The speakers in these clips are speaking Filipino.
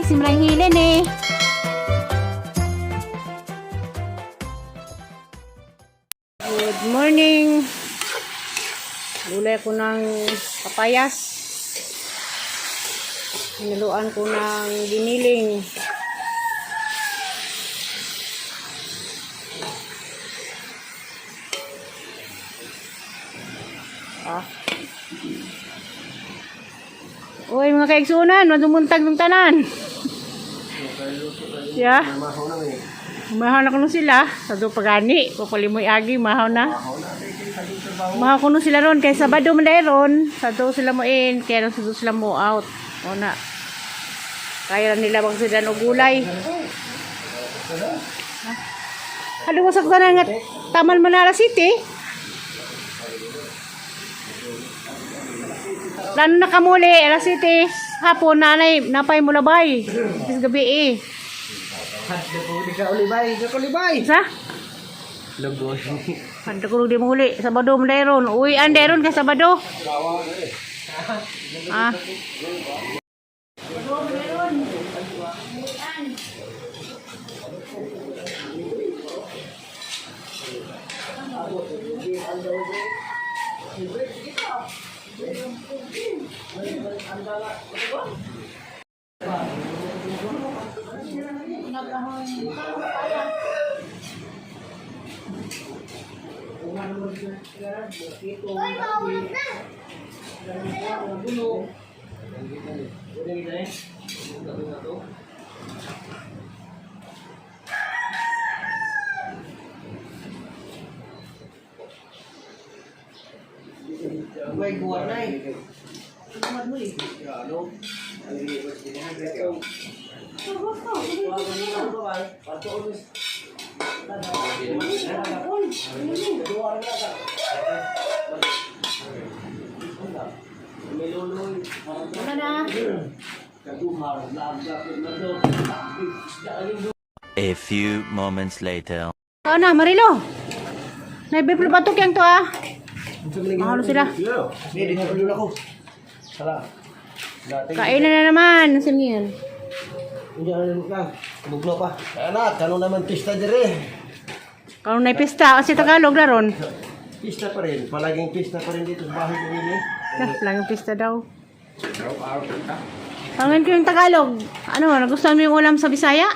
Si Maring Helen eh. Good morning. Gulay ko ng papayas. Hinaluan ko ng giniling. Uy, mga kaigsunan, madumuntag ng tanan. Yeah. Mahaw na kuno sila. Sa do pagani, papalimoy agi, mahaw na. Mahaw kuno sila ron kay Sabado man ron. Sa do sila mo in, kaya sa do sila mo out. O na. Kaya nila bang sila og gulay. Halo mo sa tanan nga Taman Manara City. Lalo na kamuli, alas 7, hapon, nanay, napay mo labay. Is gabi eh. Hadda ko ulibay, Sa? Logo. Hadda ko di mo huli. Sabado mo dayron. Uy, anderon ka Sabado. Ah. May buwan na eh. A few moments later. Kao na, Marilo. Naibiplo batok yang to ah. Mahalo sila. Hindi nga pala ako. Sala. Kainan na naman. Nasaan yan? Hindi ano ka. Buglo pa. Anak, kano naman pista dire. Kung na pista, kasi Tagalog na ron. Pista pa rin. Palaging pista pa rin dito sa bahay ko rin eh. Lang pista daw. Tangan ko yung Tagalog. Ano, nagustuhan mo yung ulam sa Bisaya?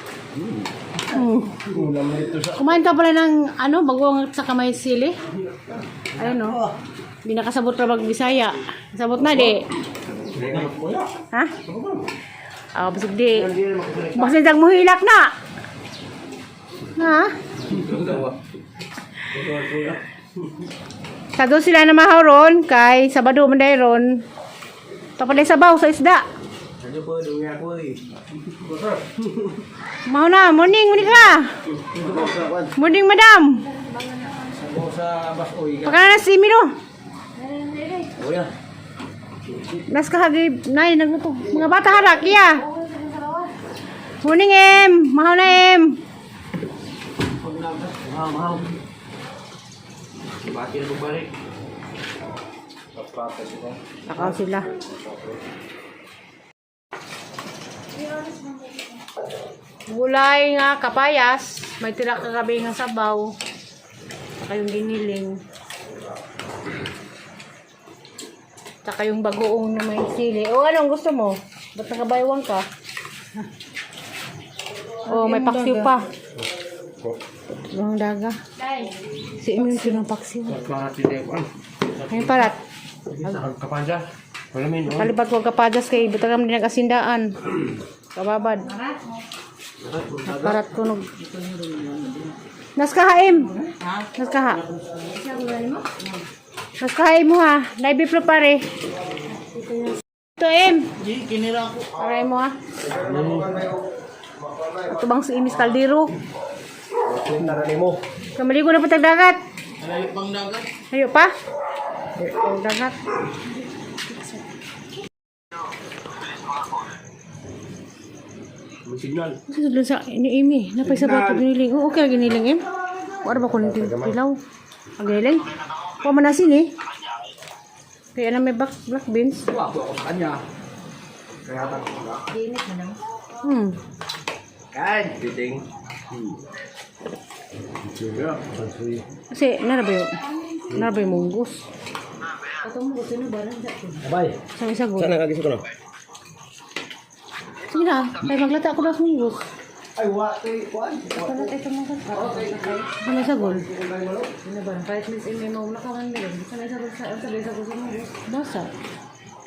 Ulam dito sa... Kumain ka pala ng ano, bagong sa kamay sili. Ayun no. Hindi nakasabot na bag Bisaya. Sabot na di. Ha? Ah, basig di. Basig dag mo hilak na. Ha? Sado sila na mahaw ron kay Sabado man ron. Tapos sabaw sa isda. Ano po, dungi ako eh. Mau na, morning ka. Morning, madam. Sabo sa basoy ka. Pakana na si Milo. O yan. Nas kahagi, nay, nagluto. Mga bata harak, iya. Morning, em. Mahaw na, em. Mahal. Bati na balik. Takaw sila. Gulay nga, kapayas. May tira kagabi nga sabaw. Saka yung giniling. Saka yung bagoong na may sili. O, anong gusto mo? Ba't nakabaywang ka? O, may paksiw pa. Ang daga. Si Emil ng paksiw. May parat. Kapanja. Malamin. Kalibat ko kapadas kay butagam din nag-asindaan. Kababad. Parat ko nog. Naskahaim. Naskaha. Naskahaim mo ha. Naibiplo pare. Ito em. Kinira ko. Aray mo ha. Ito bang si Imis Caldero. Narani mo. Kamaligo na patag dagat. Alayo pang dagat. Ayo pa. Ayo dagat. May signal. Kasi doon sa ini napay sa bato giniling. Oo, okay giniling em. Wala ba ko nang tilaw? Ang giniling. Pa manasin eh. Kaya na may black beans. Wala ako sa kanya. Kaya ako. Dinit na lang. Kan, biting. Kasi, nara ba yung munggos? Atau munggos yun na ba? Abay, Sa isa gol. sana kagising ko na. Sige na, tayo maglata ako na sa munggos. Ay, kuan. Sana tayo tumagal. Sa isa gol. Ano ba? Kahit minsan may maula ka man din. Sa isa gol sa munggos. Basa.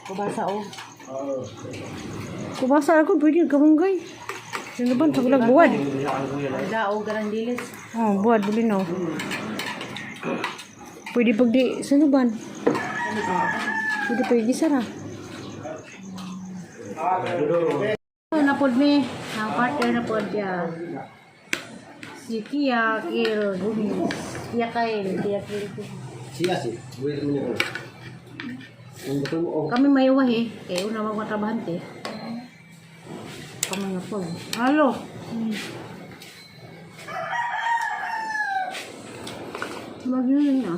Kubasa o. Kubasa ako, pwede kamunggay. Sino ba? Sa gulag buwad. Dao, garandilis. Oh, buwad, buli no. Pwede pag di, sino ba? Pwede pag di sara. Napod mi, ang partner na pod ya. Si Kia Kil Gumis. Kia Kil. Siya sih. Buwi naman yun. Ang gusto mo, Kami mayuwah eh. Kaya una magmatrabahan eh. Kami nga po. Halo. Magiging na.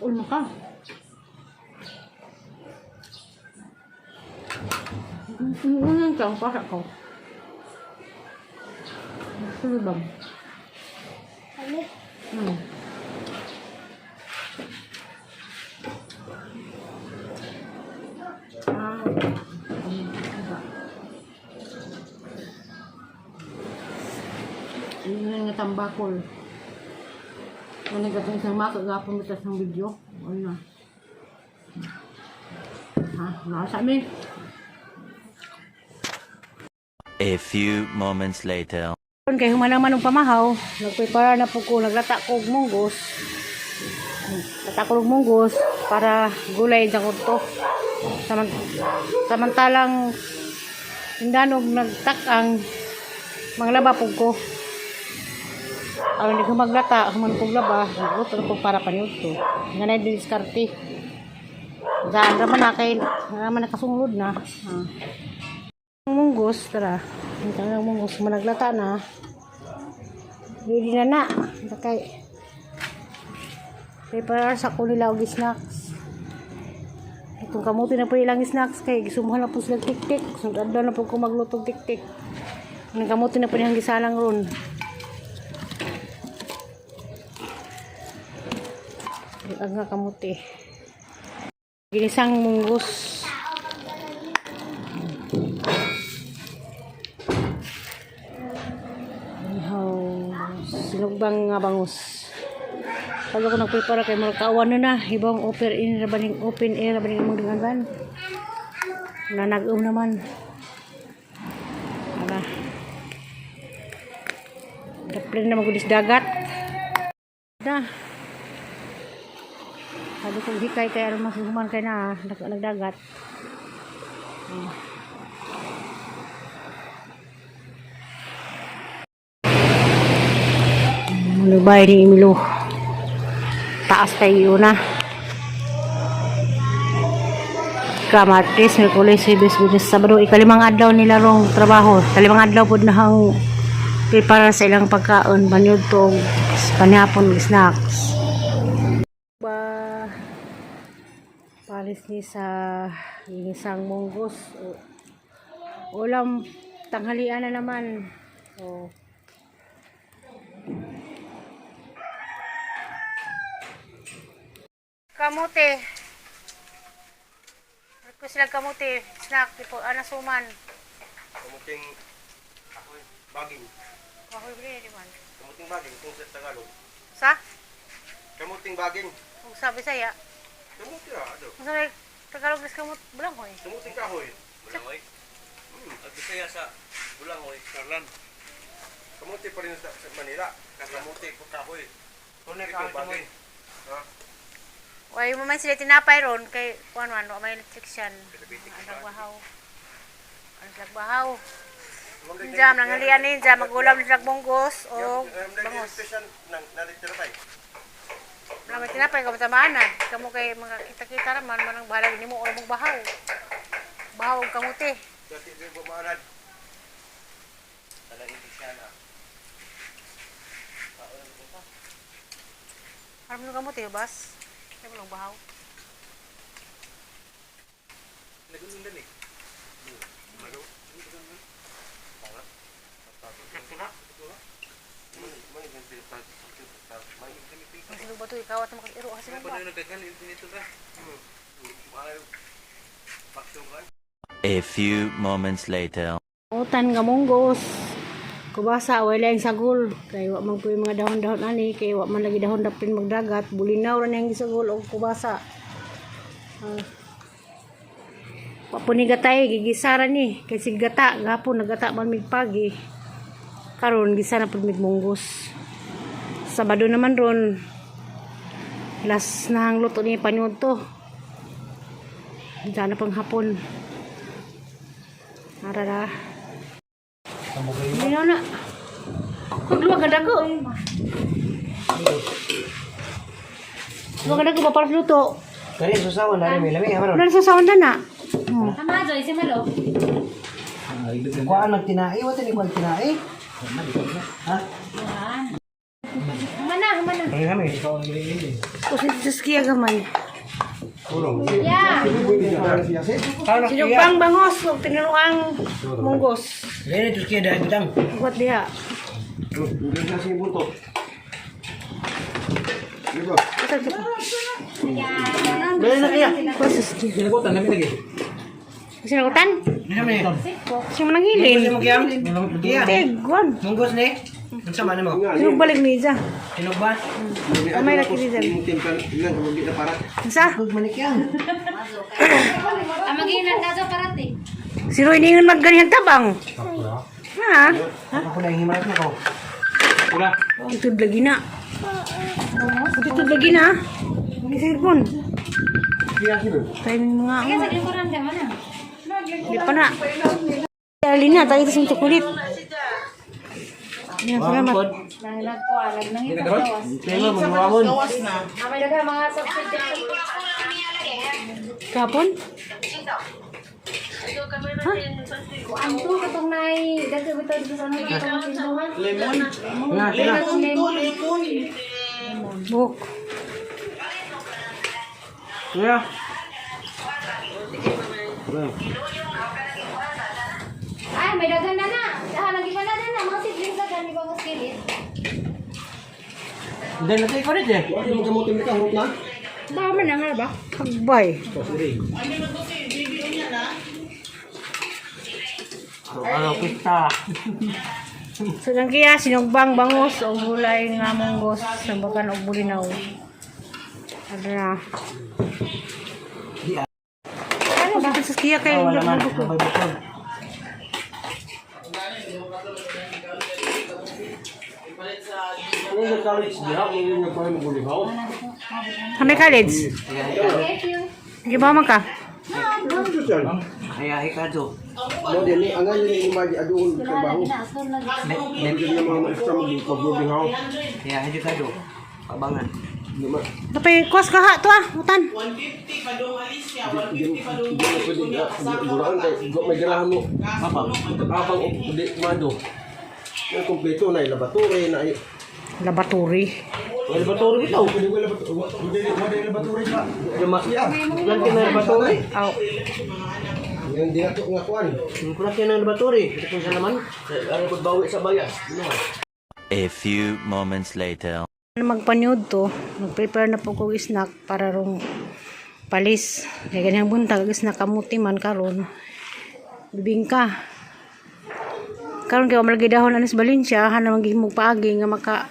Ulma ka. Unang kang pasak ko. Sige bang? Ini nga tambakol. Ano gatong isang makagapon ito sa video? Ano na? Ha? Nasa amin? A few moments later. Kaya humanaman ng pamahaw, nagprepara na po ko, naglata ko og munggos. Lata ko og munggos para gulay dyan ko to. Samantalang tindanog nagtakang manglaba po ko. Aron hindi ko maglata, human kong laba, nagluto ko para paniod to. Nga na yung diskarte. Daan naman na kayo, naman nakasunglod na. Munggos, tara. Ang munggos, managlata na. Ready na na. Kay prepare sa ko nila og snacks. Itong kamuti na po ilang snacks kay gisumuhan na po sila tik-tik. Sundad na po ko magluto tik-tik. Ang kamuti na po niyang gisalang ron. Ang nga kamuti. Ginisang munggos. Sinugbang nga bangus. Pag ako nagprepara kay mga kawan na ibang open air rabaning mong dingagan. Nanag-um naman. Ala. Daplin na magudis dagat. Da. Sabi kong hikay kay aron masuhuman kay na nagdagat. Lubay ni Emilio. Taas tayo na. Martes, Miyerkules, Huwebes, Biyernes, Sabado, ikalimang adlaw nila rong trabaho. Kalimang adlaw po na hang prepara sa ilang pagkaon, banyod to, panihapon, snacks. Palis ni sa isang munggos. Ulam tanghalian na naman. So, kamote. Request sila kamote. Snack. Tipo, anasuman. kamuting ako'y baging. Kahoy bili, di man. Kamuting baging kung sa Tagalog. Sa? Kamuting baging. Kung sabi saya. Kamuti ra, ano? Kung sabi Tagalog is kamot bulangoy. Kamuting kahoy. Bulangoy. At Bisaya sa Bulangoy, Karlan. Kamuti pa rin sa Manila. Kamuti ko kahoy. Tunay Ito baging. Ha? Way mo man sila tinapay ron kay kuan man wa may electrician. Ang bahaw. Ang bahaw. Jam nang halian ni jam magulam sa bunggos o bangos. Wala may tinapay ka matamanan. Kamu kay mga kita-kita raman manang bahala nimo or mong bahaw. Bahaw ang kamuti. Dati di ba maanad? Talagang hindi siya na. Alam mo kamuti bas? Kaya mo lang bahaw. Nagunundan eh. Malo. Pangat. Kaptula. Sino ba ito? Ikaw at makag-iro kasi lang ba? A few moments later. Utan nga munggos. Kubasa wala yung sagol. Kay wa man po yung mga dahon-dahon ani. Kay wa man lagi dahon dapin magdagat. Bulinaw rin yung sagol o kubasa. Papunigatay, gigisara ni. Kay sigata, gapon nagata man migpagi. Karon gisa na pud migmunggos. Sabado naman ron. Last na ang luto ni panyod to. Diyan na pang hapon. Arara. Hindi na. Kagluwag ka dako. Luwag ka dako pa para sa luto. Kani susawan dari may lami amaron. Wala sa sawan na. Tama, Joy, si Malo. Kuan nagtinai wa tani kuan tinai. Ha? Mana. Ay kami ikaw ang gili. Kasi saskia gamay. Yeah. Sinupang bangos. Tinuruang munggos. Lene terus kia dah bidang. Buat dia. Beli nak ya. Saskia. Sinagutan kami lagi. Sinagutan? Kami. Siya man nanghilin. Mo kiyam? Kia. Tegwan. Munggos ni. Unsa man mo? Sinugbalik ni Iza. Sinugba. Kamay laki ni Iza. Isa? Manikyan. Amaginan na sa parati. Si Roy ni yung magganyan tabang. Ha? Ako na himayat na ko. Pula. Ito lagi na. Ito lagi na. Hindi cellphone. Timing mga Kaya sa likuran ka, mana? Hindi pa na. Dali na, tayo sa kulit. Yan, salamat. Dahil nagpualag ng ito gawas. Tema mangawon. Amay daga mga substitute. Kapon? Ang to katong nay daga bitaw dito sa ano katong tinduhan. Na, sila. Buk. Ya. Ay, may dagan na na. Daha lagi pa na na mga siblings dagan di ba mas kilit. Dan nanti kau ni je. Ini kamu tim ka huruf na. Dami na nga ba? Kagbay. Ano kita? So, lang kaya sinugbang bangos o gulay nga munggos sa bakan o bulinaw. Ano na? Ano ba? Sa kaya kayo Wala man. yung May bukod. Kami college. Thank you. Di ba man ka? Ay ay ka do. Mo din ni angan ni imagi adun sa baho. Hindi na mga extra mag-boarding house. Ya ay ka do. Abangan. Tapi kos ka ha to ah, utan. Buraan kay may ganahan mo. Apa? Abang hindi mado. Yung kompleto na laboratory na Laboratory. Ay laboratory bitaw. hindi laboratory pa. Jama. Lan kina laboratory. Aw. Yang dia tu ngakuan. Kurang kina laboratory. Ito kung saan naman. Ano ko bawi sa bayas. A few moments later. Magpanyod to, nag-prepare na po ko snack para rong palis. Kaya ganyang buntag, snack kamuti man karon. Bibingka. Karon kaya malagi dahon anis Valencia, hana manghimog paagi nga maka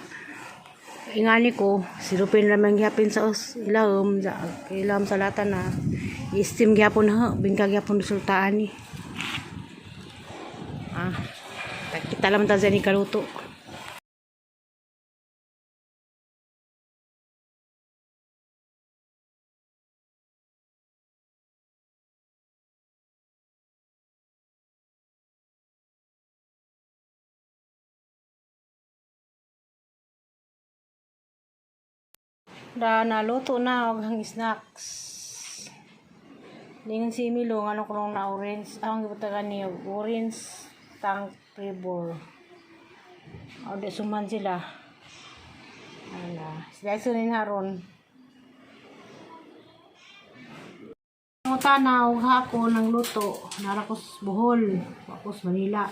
ingani ko, sirupin naman gihapin sa ilawom sa lata na i-steam gihapon ha, bingka gihapon resultaan ni. Kita lang ta ni kaluto. naluto na og hang snacks. Lingon si Emilio ano kuno na orange. Ang gibutagan niya orange tang flavor. O di suman sila. Ala, sila sunin haron. Ang tanaw hako ng luto, narakos Bohol, tapos Manila.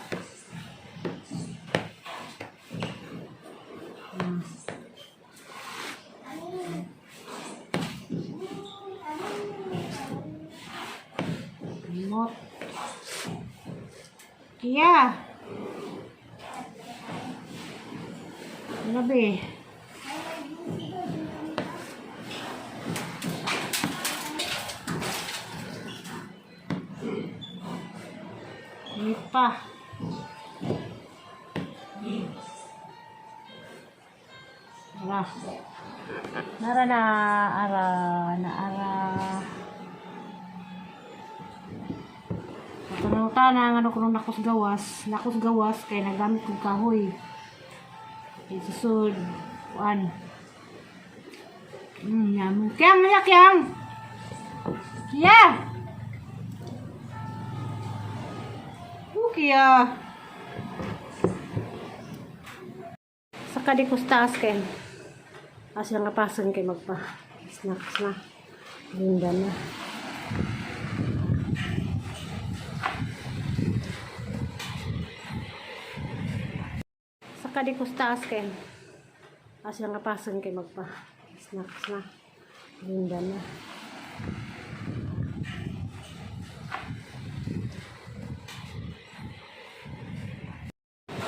Limot. Kia. Grabe. Ini pa. Nah. Nara na ara. Tanang ano kuno nakos gawas kay nagamit kong kahoy. Isusod kuan. Yam. Kyang. Yeah. Kaya saka di ko taas kay asya nga pasan kay magpa snacks na linda na saka di ko taas kay asya nga pasan kay magpa snacks na linda na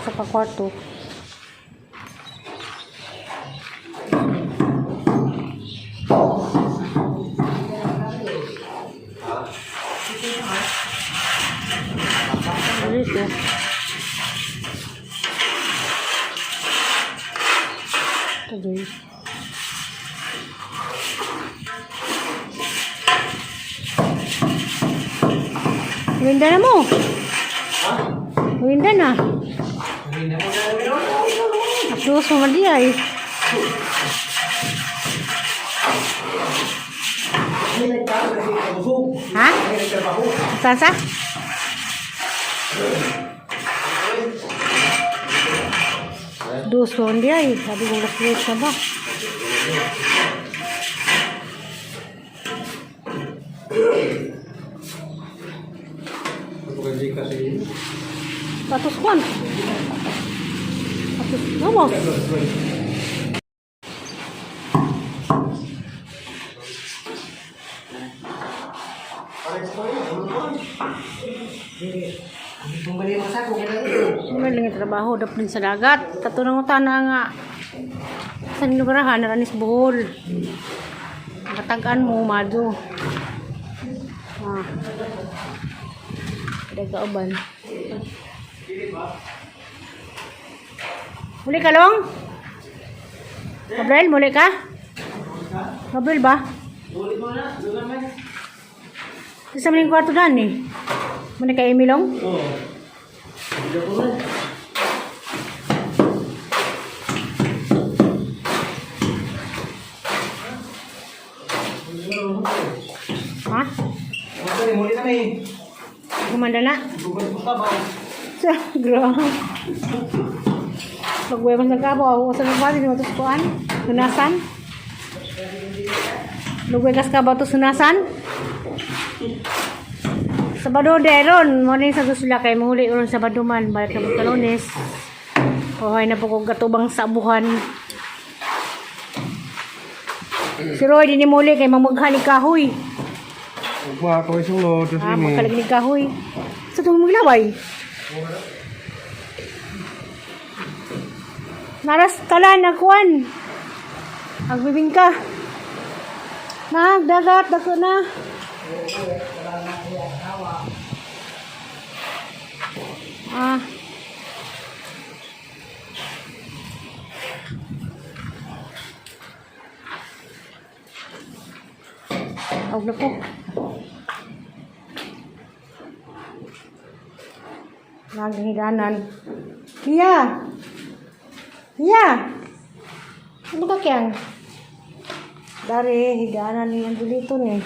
sa kwarto. Dito. Tuloy. Winda na mo. Winda na. Terus sama dia Hah? Sasa? Dus sama dia tadi ulas sama. Patus kuan. Vamos. May trabaho dapat sa dagat. Katunang utana nga. Sa nilubarahan na ranis Bohol. Matagaan mo, mado. Dagauban. Muli ka, Long? Gabriel, muli ka? Gabriel ba? Isa maling kwarto daan eh. Muli ka, Emilong? Oo. Ha? Muli na eh. Gumanda na? Gumanda ba? Grabe. Pagbuhay sa kabo, ako sa nagpati, di matos kuan, sunasan. Lugway kas ka ba ito sunasan? Sabado deron, morning sa sila kay mahuli uron Sabado man, balik na magkalunes. Hoy na po kong gatubang sa abuhan. Si Roy, di ni muli kay mamaghalig kahoy. Upa, ako isulod. Magkaliglig kahoy. Sa itong maglaway. Naras kala na kuan. Agbibing ka. Nagdagat dako na. Og na po. Naghidanan. Iya. Ano ka kyang? Dari, higaan na ni ang dulito ni.